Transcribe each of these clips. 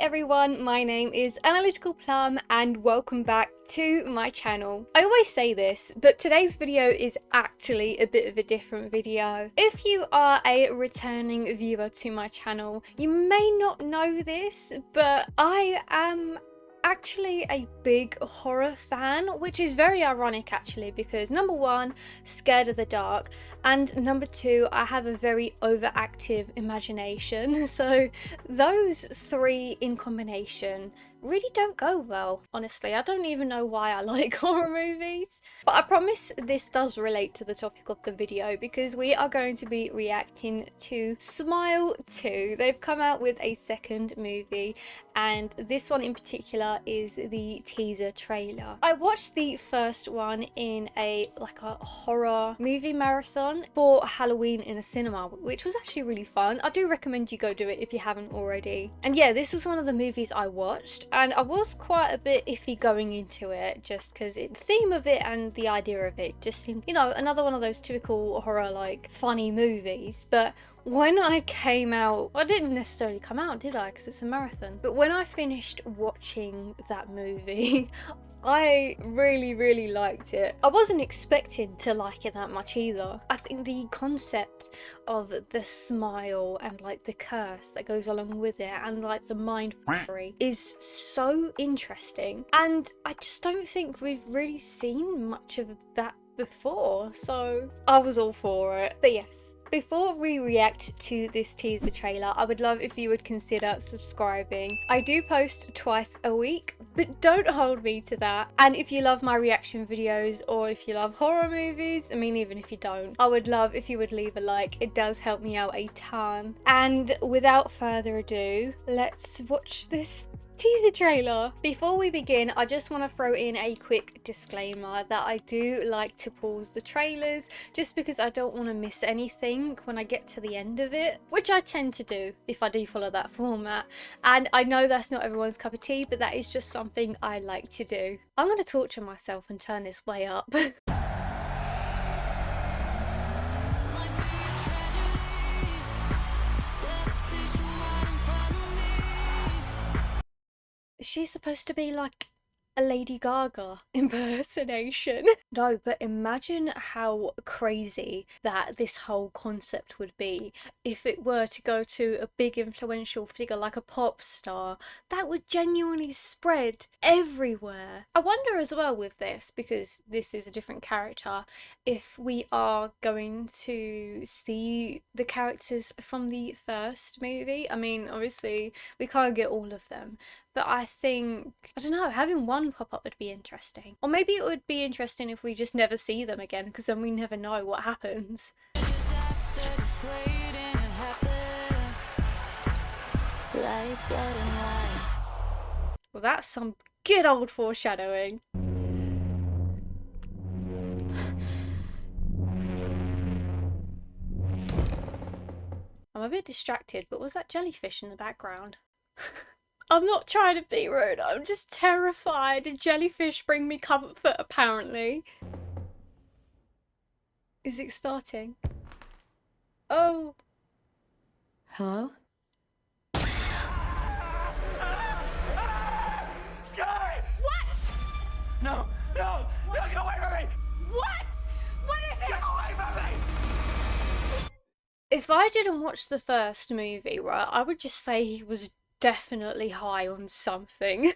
everyone, my name is Analyticalplum and welcome back to my channel. I always say this, but today's video is actually a bit of a different video. If you are a returning viewer to my channel, you may not know this, but I am actually a big horror fan, which is very ironic actually, because number one, scared of the dark, and number two, I have a very overactive imagination. So those three in combination really don't go well, honestly. I don't even know why I like horror movies. But I promise this does relate to the topic of the video, because we are going to be reacting to Smile 2. They've come out with a second movie, and this one in particular is the teaser trailer. I watched the first one in a horror movie marathon for Halloween in a cinema, which was actually really fun. I do recommend you go do it if you haven't already. And yeah, this was one of the movies I watched, and I was quite a bit iffy going into it, just because the theme of it and the idea of it just seemed, you know, another one of those typical horror like funny movies. But when I came out, I didn't necessarily come out, did I? Because it's a marathon. But when I finished watching that movie, I really liked it. I wasn't expecting to like it that much either. I think the concept of the smile and like the curse that goes along with it and like the mind fuckery is so interesting. And I just don't think we've really seen much of that before, so I was all for it. But yes, before we react to this teaser trailer, I would love if you would consider subscribing. I do post twice a week, but don't hold me to that. And if you love my reaction videos, or if you love horror movies, I mean, even if you don't, I would love if you would leave a like. It does help me out a ton. And without further ado, let's watch this teaser trailer. Before we begin, I just want to throw in a quick disclaimer that I do like to pause the trailers just because I don't want to miss anything when I get to the end of it, which I tend to do if I do follow that format. And I know that's not everyone's cup of tea, but that is just something I like to do. I'm going to torture myself and turn this way up. She's supposed to be like a Lady Gaga impersonation. No, but imagine how crazy that this whole concept would be if it were to go to a big influential figure like a pop star. That would genuinely spread everywhere. I wonder as well with this, because this is a different character, if we are going to see the characters from the first movie. I mean, obviously we can't get all of them, but I think, I don't know, having one pop up would be interesting. Or maybe it would be interesting if we just never see them again, because then we never know what happens. Well, that's some good old foreshadowing. I'm a bit distracted, but was that jellyfish in the background? I'm not trying to be rude, I'm just terrified. Jellyfish bring me comfort, apparently. Is it starting? Oh. Hello? Sky! What? No, no, no, get away from me! What? What is it? Get away from me! If I didn't watch the first movie, right, I would just say he was definitely high on something.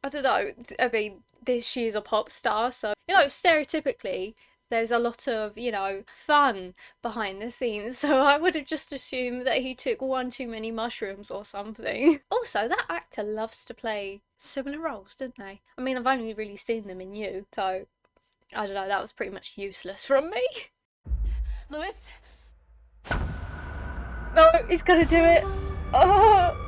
I don't know, I mean, she is a pop star, so, you know, stereotypically there's a lot of, you know, fun behind the scenes, so I would have just assumed that he took one too many mushrooms or something. Also, that actor loves to play similar roles, didn't they? I mean, I've only really seen them in You, so I don't know, that was pretty much useless from me. Louis? No, he's gonna do it. Oh.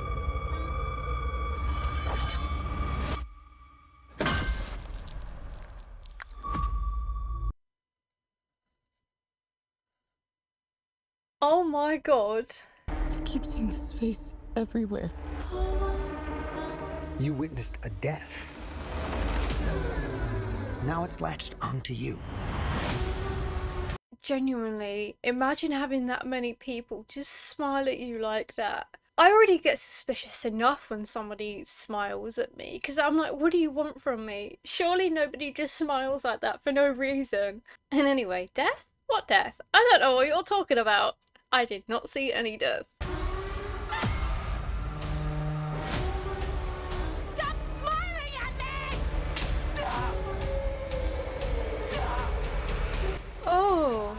Oh my god. I keep seeing this face everywhere. You witnessed a death. Now it's latched onto you. Genuinely, imagine having that many people just smile at you like that. I already get suspicious enough when somebody smiles at me because I'm like, what do you want from me? Surely nobody just smiles like that for no reason. And anyway, death? What death? I don't know what you're talking about. I did not see any death. Stop smiling at me! Oh.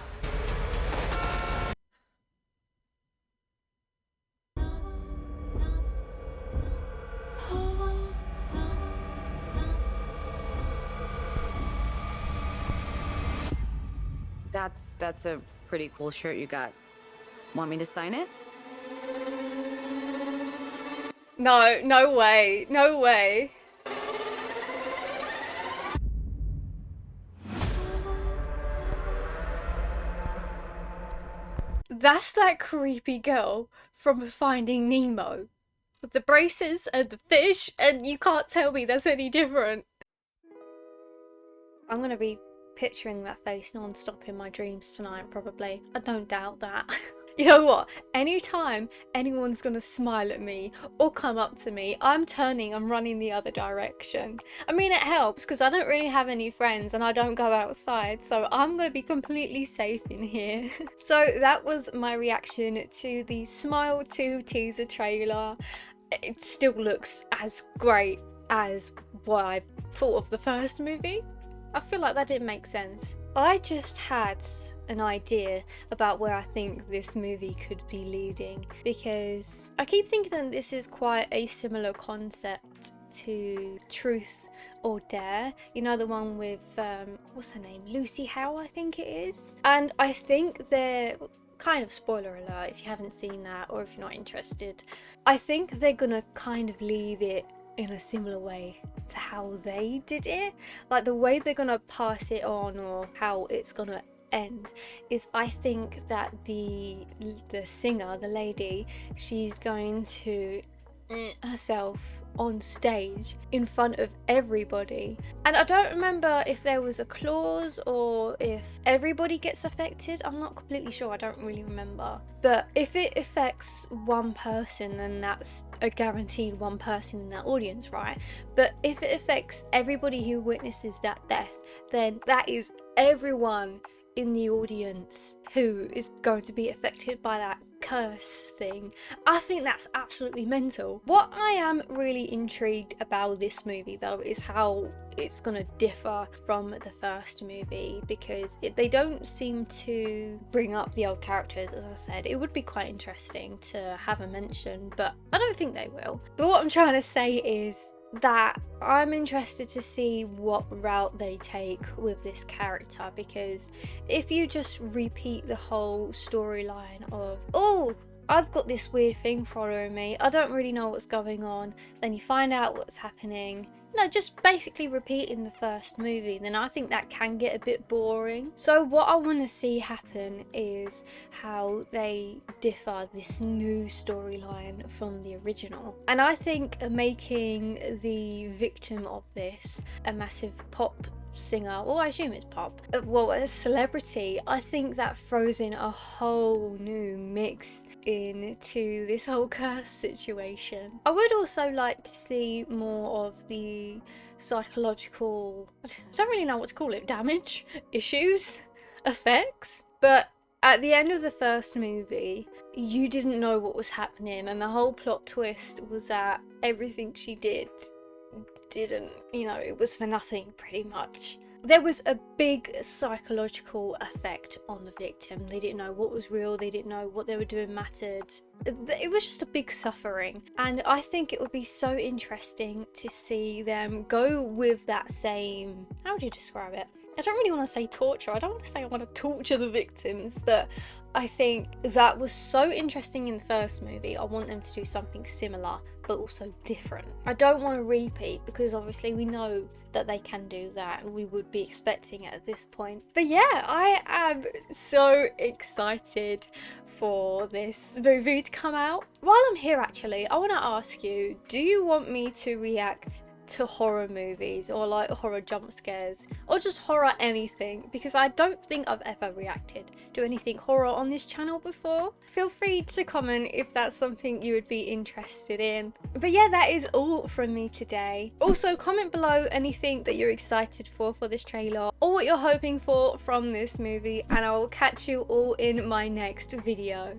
That's a pretty cool shirt you got. Want me to sign it? No, no way. No way. That's that creepy girl from Finding Nemo. With the braces and the fish, and you can't tell me that's any different. I'm gonna be picturing that face non-stop in my dreams tonight, probably. I don't doubt that. You know what? Anytime anyone's gonna smile at me or come up to me, I'm running the other direction. I mean, it helps because I don't really have any friends and I don't go outside, so I'm gonna be completely safe in here. So that was my reaction to the Smile 2 teaser trailer. It still looks as great as what I thought of the first movie. I feel like that didn't make sense. I just had an idea about where I think this movie could be leading, because I keep thinking that this is quite a similar concept to Truth or Dare, you know, the one with what's her name, Lucy Howe I think it is. And I think they're kind of, spoiler alert if you haven't seen that or if you're not interested, I think they're gonna kind of leave it in a similar way to how they did it. Like the way they're gonna pass it on or how it's gonna end is, I think that the singer, the lady, she's going to herself on stage in front of everybody. And I don't remember if there was a clause or if everybody gets affected. I'm not completely sure, I don't really remember. But if it affects one person, then that's a guaranteed one person in that audience, right? But if it affects everybody who witnesses that death, then that is everyone in the audience who is going to be affected by that curse thing. I think that's absolutely mental. What I am really intrigued about this movie though is how it's gonna differ from the first movie, because they don't seem to bring up the old characters. As I said, it would be quite interesting to have a mention, but I don't think they will. But what I'm trying to say is that I'm interested to see what route they take with this character, because if you just repeat the whole storyline of, oh, I've got this weird thing following me, I don't really know what's going on, then you find out what's happening, no, just basically repeating the first movie, then I think that can get a bit boring. So what I want to see happen is how they differ this new storyline from the original. And I think making the victim of this a massive pop singer, well, I assume it's pop, well, a celebrity, I think that throws in a whole new mix into this whole curse situation. I would also like to see more of the psychological, I don't really know what to call it, damage, issues, effects, but at the end of the first movie, you didn't know what was happening, and the whole plot twist was that everything she didn't, you know, it was for nothing pretty much. There was a big psychological effect on the victim. They didn't know what was real, they didn't know what they were doing mattered. It was just a big suffering, and I think it would be so interesting to see them go with that same, how would you describe it? I don't really want to say torture, I don't want to say I want to torture the victims, but I think that was so interesting in the first movie. I want them to do something similar but also different. I don't want to repeat, because obviously we know that they can do that and we would be expecting it at this point. But yeah, I am so excited for this movie to come out. While I'm here actually, I want to ask you, do you want me to react to horror movies or like horror jump scares or just horror anything, because I don't think I've ever reacted to anything horror on this channel before. Feel free to comment if that's something you would be interested in. But yeah, that is all from me today. Also, comment below anything that you're excited for this trailer or what you're hoping for from this movie, and I will catch you all in my next video.